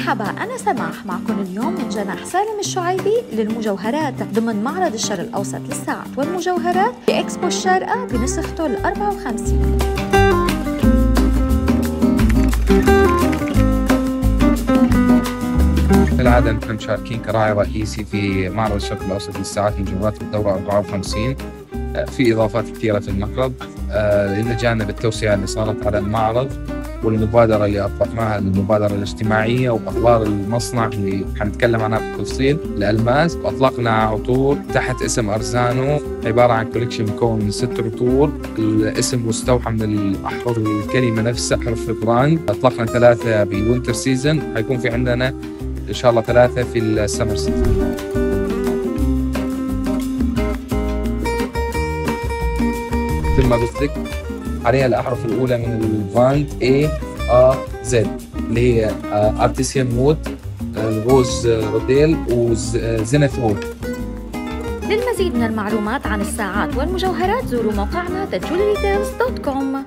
مرحبا، أنا سماح معكم اليوم من جناح سالم الشعيبي للمجوهرات ضمن معرض الشرق الأوسط للساعات والمجوهرات بإكسبو الشارقة بنسخته ال 54. كالعادة نحن مشاركين كراعي رئيسي في معرض الشرق الأوسط للساعات والمجوهرات بالدورة 54. في إضافات كثيرة في المعرض إلى جانب التوسعة اللي صارت على المعرض والمبادرة اللي أطلقناها، المبادرة الاجتماعية وأخبار المصنع اللي حنتكلم عنها بالتفصيل الألماس. وأطلقنا عطور تحت اسم أرزانو، عبارة عن كوليكشن مكون من 6 عطور. الاسم مستوحى من الأحرف الكلمة نفسها، حرف البراند. أطلقنا 3 بالوينتر سيزون، حيكون في عندنا إن شاء الله 3 في السمر سيزون. مثل ما قلت لك عليها الأحرف الأولى من البراند A A Z اللي هي ارتيسيان وود، روز روديل وزينث وود. للمزيد من المعلومات عن الساعات والمجوهرات زوروا موقعنا thejewelrydetails.com.